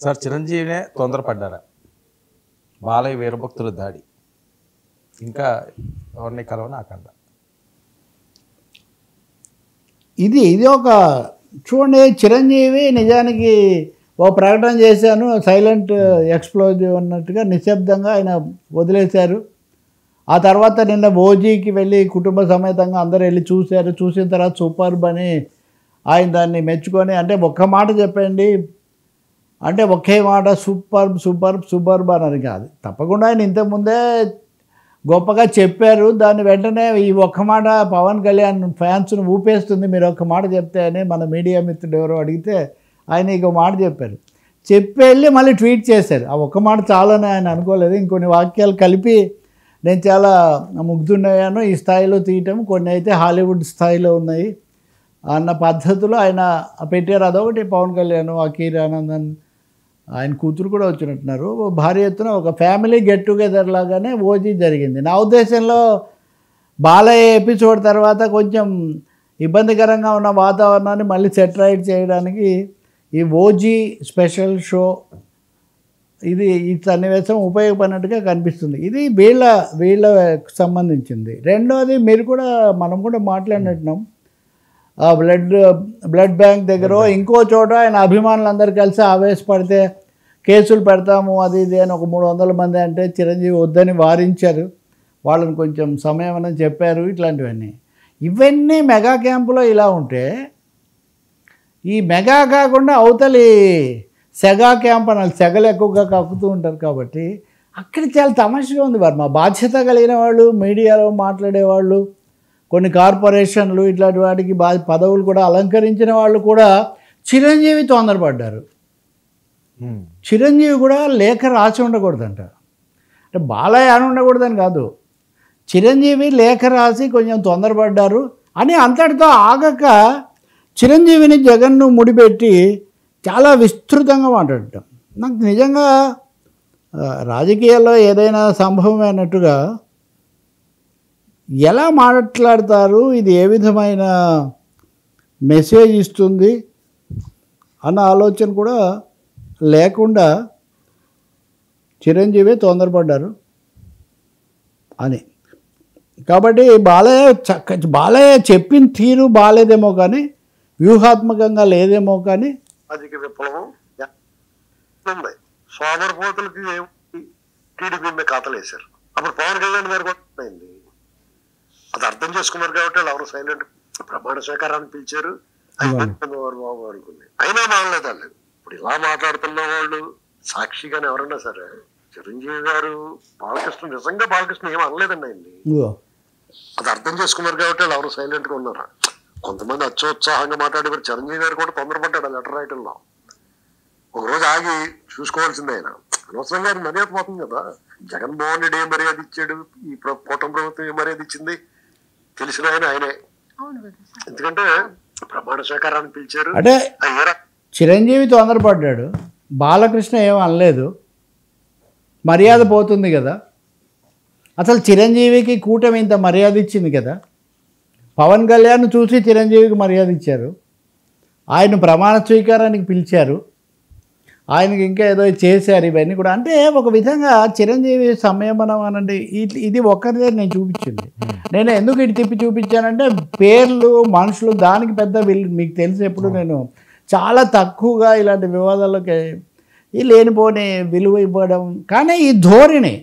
Sir చిరంజీవినే తొందరపడ్డారా? Balayya వీరభక్తుల దాడి ఇంకా ఎవరిని కలవనాకండ. ఇది ఒక చూడండి, చిరంజీవి నిజానికి ఓ ప్రకటన చేశాను, సైలెంట్ ఎక్స్ప్లోజివ్ అన్నట్టుగా నిశ్శబ్దంగా ఆయన వదిలేశారు. ఆ తర్వాత నిన్న ఓజీకి వెళ్ళి కుటుంబ సమేతంగా అందరూ వెళ్ళి చూశారు. చూసిన తర్వాత సూపర్బ్ అని ఆయన దాన్ని మెచ్చుకొని, అంటే ఒక్క మాట చెప్పండి, అంటే ఒకే మాట సూపర్బ్ సూపర్బ్ సూపర్బ్ అని కాదు, తప్పకుండా ఆయన ఇంతకుముందే గొప్పగా చెప్పారు. దాన్ని వెంటనే ఈ ఒక్క మాట పవన్ కళ్యాణ్ ఫ్యాన్స్ను ఊపేస్తుంది మీరు ఒక్క మాట చెప్తే అని మన మీడియా మిత్రుడు ఎవరో అడిగితే ఆయన ఇంకో మాట చెప్పారు. చెప్పి మళ్ళీ ట్వీట్ చేశారు. ఆ ఒక్క మాట చాలని ఆయన అనుకోలేదు, ఇంకొన్ని వాక్యాలు కలిపి నేను చాలా ముగ్ధున్నాను ఈ స్థాయిలో తీయటం, కొన్ని అయితే హాలీవుడ్ స్థాయిలో ఉన్నాయి అన్న పద్ధతిలో ఆయన పెట్టారు. అదొకటి. పవన్ కళ్యాణ్, అకీర్ ఆనందన్, ఆయన కూతురు కూడా వచ్చినట్టున్నారు. భారీ ఎత్తున ఒక ఫ్యామిలీ గెట్ టుగెదర్ లాగానే ఓజీ జరిగింది. నా ఉద్దేశంలో బాలయ్య ఎపిసోడ్ తర్వాత కొంచెం ఇబ్బందికరంగా ఉన్న వాతావరణాన్ని మళ్ళీ సెట్ రైట్ చేయడానికి ఈ ఓజీ స్పెషల్ షో ఇది ఈ సన్నివేశం ఉపయోగపడినట్టుగా కనిపిస్తుంది. ఇది వీళ్ళకు సంబంధించింది. రెండోది మనం కూడా మాట్లాడినట్టున్నాం, బ్లడ్ బ్యాంక్ దగ్గర ఇంకో చోట ఆయన అభిమానులందరూ కలిసి ఆవేశపడితే కేసులు పెడతాము అది ఇది అని ఒక 300 మంది అంటే చిరంజీవి వద్దని వారించారు, వాళ్ళని కొంచెం సమయం అని చెప్పారు. ఇవన్నీ మెగా క్యాంపులో ఇలా ఉంటే, ఈ మెగా కాకుండా అవతలి సెగా క్యాంప్ అనాలి, సెగలు ఎక్కువగా కక్కుతూ ఉంటారు కాబట్టి అక్కడ చాలా తమాషగా ఉంది. మా బాధ్యత కలిగిన వాళ్ళు, మీడియాలో మాట్లాడేవాళ్ళు, కొన్ని కార్పొరేషన్లు ఇట్లాంటి వాటికి పదవులు కూడా అలంకరించిన వాళ్ళు కూడా చిరంజీవి తొందరపడ్డారు. చిరంజీవి కూడా లేఖ రాసి ఉండకూడదంట, అంటే బాలయ్య అని ఉండకూడదని కాదు, చిరంజీవి లేఖ రాసి కొంచెం తొందరపడ్డారు అని అంతటితో ఆగక చిరంజీవిని జగన్ను ముడిపెట్టి చాలా విస్తృతంగా మాట్లాడటం నాకు నిజంగా రాజకీయాల్లో ఏదైనా సంభవమైనట్టుగా ఎలా మాట్లాడతారు, ఇది ఏ విధమైన మెసేజ్ ఇస్తుంది అన్న ఆలోచన కూడా లేకుండా చిరంజీవి తొందరపడ్డారు అని. కాబట్టి బాలయ్య చెప్పిన తీరు బాలేదేమో కానీ, వ్యూహాత్మకంగా లేదేమో కానీ, రాజకీయ విప్లవం సోమరపోతులకి టీడీపీ మీద ఖాతాలు వేశారు. అప్పుడు పవన్ కళ్యాణ్ గారు కూడా అయింది, అది అర్థం చేసుకున్నారు కాబట్టి వాళ్ళు ఎవరు సైలెంట్ ప్రమాణ స్వీకారాన్ని పిలిచారు, వారు బాబు అనుకుంది, అయినా మానలేదు వాళ్ళు. ఇప్పుడు ఇలా మాట్లాడుతున్న వాళ్ళు సాక్షిగానే ఎవరన్నా సరే చిరంజీవి గారు బాలకృష్ణ నిజంగా బాలకృష్ణ ఏం అనలేదండి ఆయన్ని, అది అర్థం చేసుకున్నారు కాబట్టి వాళ్ళు ఎవరు సైలెంట్ గా ఉన్నారు. కొంతమంది అత్యోత్సాహంగా మాట్లాడేవారు, చిరంజీవి గారు కూడా తొందరపడ్డాడు ఆ లెటర్ రాయటంలో. ఒకరోజు ఆగి చూసుకోవాల్సిందే, ఆయన అనవసరంగా ఆయన మర్యాద పోతుంది కదా. జగన్మోహన్ రెడ్డి ఏ మర్యాద ఇచ్చాడు, ఈ కూటమి ప్రభుత్వం ఏ మర్యాద ఇచ్చింది తెలిసిన ఆయనే. ఎందుకంటే ప్రమాణ స్వీకారాన్ని పిలిచారు, అంటే చిరంజీవి తొందరపడ్డాడు, బాలకృష్ణ ఏం అనలేదు, మర్యాద పోతుంది కదా. అసలు చిరంజీవికి కూటమి ఇంత మర్యాద ఇచ్చింది కదా, పవన్ కళ్యాణ్ చూసి చిరంజీవికి మర్యాద ఇచ్చారు, ఆయన ప్రమాణ స్వీకారానికి పిలిచారు, ఆయనకి ఇంకా ఏదో చేశారు. ఇవన్నీ కూడా అంటే ఒక విధంగా చిరంజీవి సంయమనం అనండి, ఇది ఒక్కరిదే నేను చూపించింది. నేను ఎందుకు ఇటు తిప్పి చూపించానంటే పేర్లు మనుషులు దానికి పెద్ద మీకు తెలిసి ఎప్పుడు నేను చాలా తక్కువగా ఇలాంటి వివాదాలకి ఈ లేనిపోని విలువ ఇవ్వడం. కానీ ఈ ధోరణి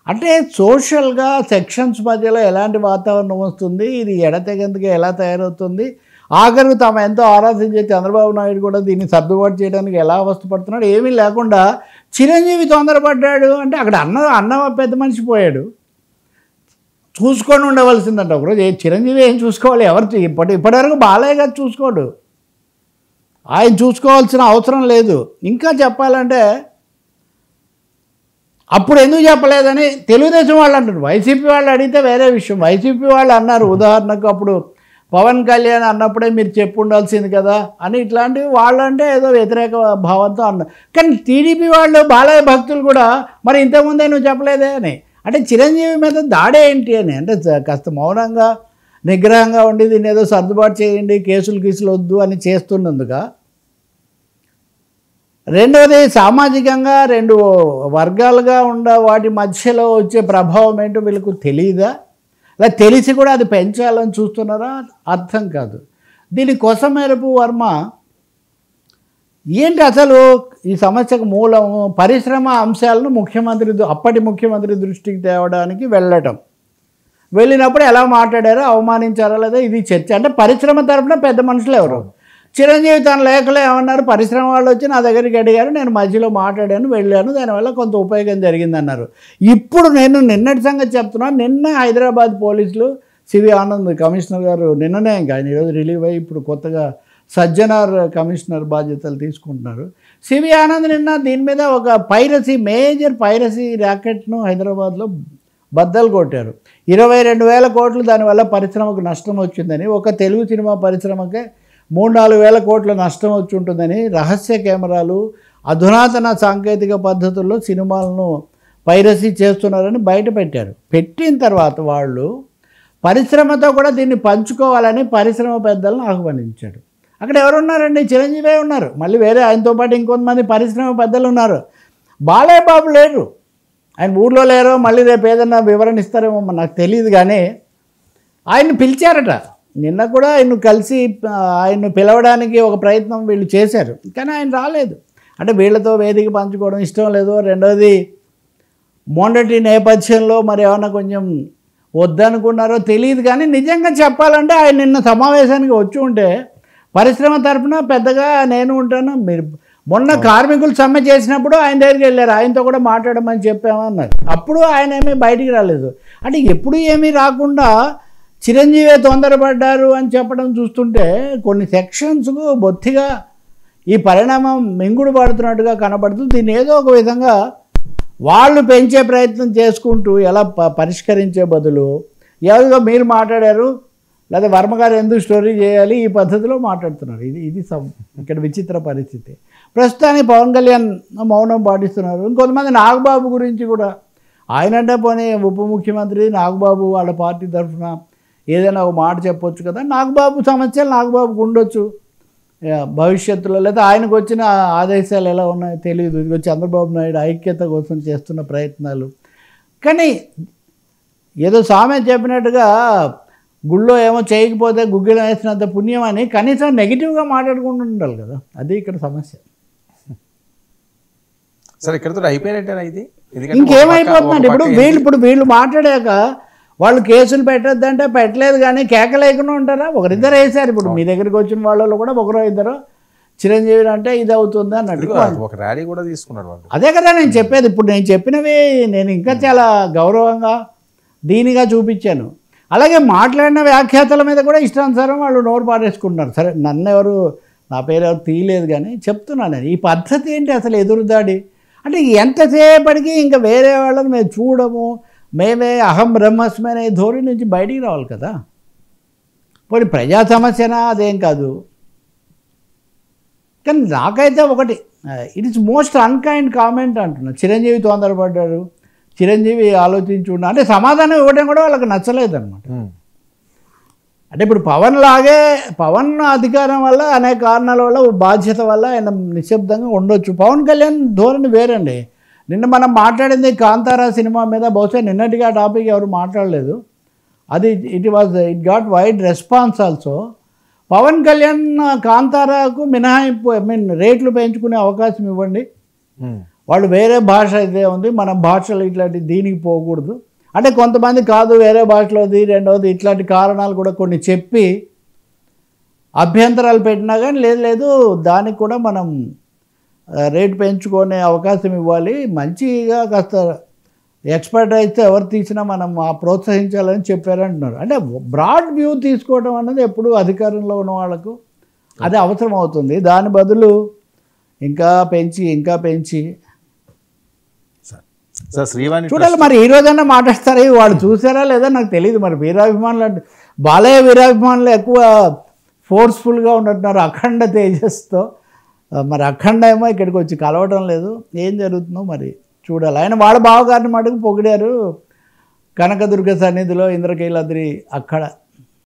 అంటే సోషల్గా సెక్షన్స్ మధ్యలో ఎలాంటి వాతావరణం వస్తుంది, ఇది ఎడతెగందుగా ఎలా తయారవుతుంది, ఆఖరు తాము ఎంతో ఆరాధించే చంద్రబాబు నాయుడు కూడా దీన్ని సర్దుబాటు చేయడానికి ఎలా అవస్థపడుతున్నాడు, ఏమీ లేకుండా చిరంజీవి తొందరపడ్డాడు అంటే అక్కడ అన్న పెద్ద మనిషి పోయాడు, చూసుకొని ఉండవలసిందంట ఒకరోజు. చిరంజీవి ఏం చూసుకోవాలి, ఎవరు ఇప్పటివరకు బాలయ్య గారు చూసుకోడు, ఆయన చూసుకోవాల్సిన అవసరం లేదు. ఇంకా చెప్పాలంటే అప్పుడు ఎందుకు చెప్పలేదని తెలుగుదేశం వాళ్ళు అంటారు, వైసీపీ వాళ్ళు అడిగితే వేరే విషయం. వైసీపీ వాళ్ళు అన్నారు ఉదాహరణకు అప్పుడు పవన్ కళ్యాణ్ అన్నప్పుడే మీరు చెప్పు ఉండాల్సింది కదా అని, ఇట్లాంటివి వాళ్ళంటే ఏదో వ్యతిరేక భావంతో అన్నారు. కానీ టీడీపీ వాళ్ళు బాలయ్య భక్తులు కూడా మరి ఇంతకుముందే నువ్వు చెప్పలేదే అని, అంటే చిరంజీవి మీద దాడే ఏంటి అని, అంటే కాస్త మౌనంగా నిగ్రహంగా ఉండి దీన్ని ఏదో సర్దుబాటు చేయండి, కేసులు వద్దు అని చేస్తున్నందుక రెండవది సామాజికంగా రెండు వర్గాలుగా ఉన్న వాటి మధ్యలో వచ్చే ప్రభావం ఏంటో వీళ్ళకు తెలియదా, లేదా తెలిసి కూడా అది పెంచాలని చూస్తున్నారా అర్థం కాదు. దీనికోసం మేరకు వర్మ ఏంటి అసలు ఈ సమస్యకు మూలం పరిశ్రమ అంశాలను అప్పటి ముఖ్యమంత్రి దృష్టికి తేవడానికి వెళ్ళినప్పుడు ఎలా మాట్లాడారో అవమానించారా లేదా ఇది చర్చ. అంటే పరిశ్రమ తరపున పెద్ద మనుషులు ఎవరు, చిరంజీవి తన లేఖలో ఏమన్నారు, పరిశ్రమ వాళ్ళు వచ్చి నా దగ్గరికి అడిగారు, నేను మధ్యలో మాట్లాడాను, వెళ్ళాను, దానివల్ల కొంత ఉపయోగం జరిగిందన్నారు. ఇప్పుడు నేను నిన్నటి సంగతి చెప్తున్నాను. నిన్న హైదరాబాద్ పోలీసులు సివి ఆనంద్ కమిషనర్ గారు నిన్ననే ఇంకా ఆయన ఈరోజు రిలీవ్ అయ్యి ఇప్పుడు కొత్తగా సజ్జనార్ కమిషనర్ బాధ్యతలు తీసుకుంటున్నారు. సివి ఆనంద్ నిన్న దీని మీద ఒక మేజర్ పైరసీ ర్యాకెట్ను హైదరాబాద్లో బద్దలు కొట్టారు. 22,000 కోట్లు దానివల్ల పరిశ్రమకు నష్టం వచ్చిందని, ఒక తెలుగు సినిమా పరిశ్రమకే 3-4 కోట్ల నష్టం వచ్చి ఉంటుందని, రహస్య కెమెరాలు అధునాతన సాంకేతిక పద్ధతుల్లో సినిమాలను పైరసీ చేస్తున్నారని బయట పెట్టారు. పెట్టిన తర్వాత వాళ్ళు పరిశ్రమతో కూడా దీన్ని పంచుకోవాలని పరిశ్రమ పెద్దలను ఆహ్వానించాడు. అక్కడ ఎవరున్నారండి? చిరంజీవి ఉన్నారు, మళ్ళీ వేరే ఆయనతో పాటు ఇంకొంతమంది పరిశ్రమ పెద్దలు ఉన్నారు. బాలయ్య బాబు లేరు, ఆయన ఊళ్ళో లేరో, మళ్ళీ రేపు ఏదన్నా వివరణ ఇస్తారేమో నాకు తెలియదు. కానీ ఆయన్ని పిలిచారట. నిన్న కూడా ఆయన్ను కలిసి ఆయన్ను పిలవడానికి ఒక ప్రయత్నం వీళ్ళు చేశారు, కానీ ఆయన రాలేదు. అంటే వీళ్ళతో వేదిక పంచుకోవడం ఇష్టం లేదు. రెండోది మొన్నటి నేపథ్యంలో మరి ఏమన్నా కొంచెం వద్దనుకున్నారో తెలియదు. కానీ నిజంగా చెప్పాలంటే ఆయన నిన్న సమావేశానికి వచ్చి ఉంటే పరిశ్రమ తరఫున పెద్దగా నేను ఉంటాను, మీరు మొన్న కార్మికులు సమ్మె చేసినప్పుడు ఆయన దగ్గరికి వెళ్ళారు, ఆయనతో కూడా మాట్లాడమని చెప్పామన్నారు. అప్పుడు ఆయన ఏమీ బయటికి రాలేదు. అంటే ఎప్పుడు ఏమీ రాకుండా చిరంజీవి తొందరపడ్డారు అని చెప్పడం చూస్తుంటే కొన్ని సెక్షన్స్కు బొత్తిగా ఈ పరిణామం మింగుడు పడుతున్నట్టుగా కనబడుతుంది. దీన్ని ఏదో ఒక విధంగా వాళ్ళు పెంచే ప్రయత్నం చేసుకుంటూ ఎలా పరిష్కరించే బదులు ఏదో మీరు మాట్లాడారు లేదా వర్మగారు ఎందుకు స్టోరీ చేయాలి ఈ పద్ధతిలో మాట్లాడుతున్నారు. ఇది ఇక్కడ విచిత్ర పరిస్థితి. ప్రస్తుతానికి పవన్ కళ్యాణ్ మౌనం పాటిస్తున్నారు. ఇంకొంతమంది నాగబాబు గురించి కూడా ఆయనంటే పోనీ ఉప ముఖ్యమంత్రి నాగబాబు వాళ్ళ పార్టీ తరఫున ఏదైనా ఒక మాట చెప్పొచ్చు కదా. నాగబాబు సమస్యలు నాగబాబుకు ఉండొచ్చు భవిష్యత్తులో, లేదా ఆయనకు వచ్చిన ఆదేశాలు ఎలా ఉన్నాయో తెలియదు. ఇదిగో చంద్రబాబు నాయుడు ఐక్యత కోసం చేస్తున్న ప్రయత్నాలు. కానీ ఏదో సామెత చెప్పినట్టుగా గుళ్ళో ఏమో చేయకపోతే గుగ్గిలం వేసినంత పుణ్యం అని కనీసం నెగిటివ్గా మాట్లాడుకుంటూ ఉండాలి కదా. అది ఇక్కడ సమస్య. సరే ఇక్కడతో అయిపోయినట్టేనా ఇది? ఇంకేమైపోతుందంటే ఇప్పుడు వీళ్ళు మాట్లాడాక వాళ్ళు కేసులు పెట్టద్దంటే పెట్టలేదు, కానీ కేకలేకుండా ఉంటారా? ఒకరిద్దరు వేశారు. ఇప్పుడు మీ దగ్గరికి వచ్చిన వాళ్ళలో కూడా ఒకరో ఇద్దరు చిరంజీవి అంటే ఇది అవుతుంది అన్నట్టు ఒక ర్యాలీ కూడా తీసుకున్నారు వాళ్ళు. అదే కదా నేను చెప్పేది. ఇప్పుడు నేను చెప్పినవి నేను ఇంకా చాలా గౌరవంగా దీనిగా చూపించాను. అలాగే మాట్లాడిన వ్యాఖ్యాతల మీద కూడా ఇష్టానుసారం వాళ్ళు నోరు పారేసుకుంటున్నారు. సరే నన్ను నా పేరు ఎవరు తీయలేదు, కానీ చెప్తున్నాను నేను ఈ పద్ధతి ఏంటి అసలు ఎదురుదాడి అంటే ఎంతసేపటికి ఇంకా వేరే వాళ్ళని మేము చూడము, మేమే అహం బ్రహ్మస్మి అనే ధోరణి నుంచి బయటికి రావాలి కదా. పోనీ ప్రజా సమస్యనా అదేం కాదు. కానీ నాకైతే ఒకటి it is most unkind comment అంటున్నా. చిరంజీవి తొందరపడ్డాడు, చిరంజీవి ఆలోచించున్నా అంటే సమాధానం ఇవ్వడం కూడా వాళ్ళకి నచ్చలేదన్నమాట. అంటే ఇప్పుడు పవన్ అధికారం వల్ల అనేక కారణాల వల్ల బాధ్యత వల్ల ఆయన నిశ్శబ్దంగా ఉండొచ్చు. పవన్ కళ్యాణ్ ధోరణి వేరండి. నిన్న మనం మాట్లాడింది కాంతారా సినిమా మీద, బహుశా నిన్నటిగా టాపిక్ ఎవరు మాట్లాడలేదు. అది it got wide response also. Pawan Kalyan కాంతారాకు మినహాయింపు రేట్లు పెంచుకునే అవకాశం ఇవ్వండి, వాళ్ళు వేరే భాష అయితే ఉంది, మన భాషలో ఇట్లాంటి దీనికి పోకూడదు అంటే కొంతమంది కాదు వేరే భాషలోది, రెండవది ఇట్లాంటి కారణాలు కూడా కొన్ని చెప్పి అభ్యంతరాలు పెట్టినా కానీ లేదు దానికి కూడా మనం రేటు పెంచుకునే అవకాశం ఇవ్వాలి, మంచిగా కాస్త ఎక్స్పర్ట్ అయితే ఎవరు తీసినా మనం ప్రోత్సహించాలని చెప్పారంటున్నారు. అంటే బ్రాడ్ వ్యూ తీసుకోవడం అన్నది ఎప్పుడు అధికారంలో ఉన్న వాళ్ళకు అది అవసరం అవుతుంది. దాని బదులు ఇంకా పెంచి చూడాలి. మరి ఈ రోజన్నా మాట్లాడతారు, వాడు చూసారా లేదా నాకు తెలియదు. మరి వీరాభిమానులు అంటే బాలయ్య వీరాభిమానులు ఎక్కువ ఫోర్స్ఫుల్గా ఉంటున్నారు అఖండ తేజస్తో. మరి అఖండ ఏమో ఇక్కడికి వచ్చి కలవటం లేదు. ఏం జరుగుతుందో మరి చూడాలి. ఆయన వాళ్ళ బావగారిని మటుకు పొగిడారు కనకదుర్గ సన్నిధిలో ఇంద్రకీలాద్రి అక్కడ.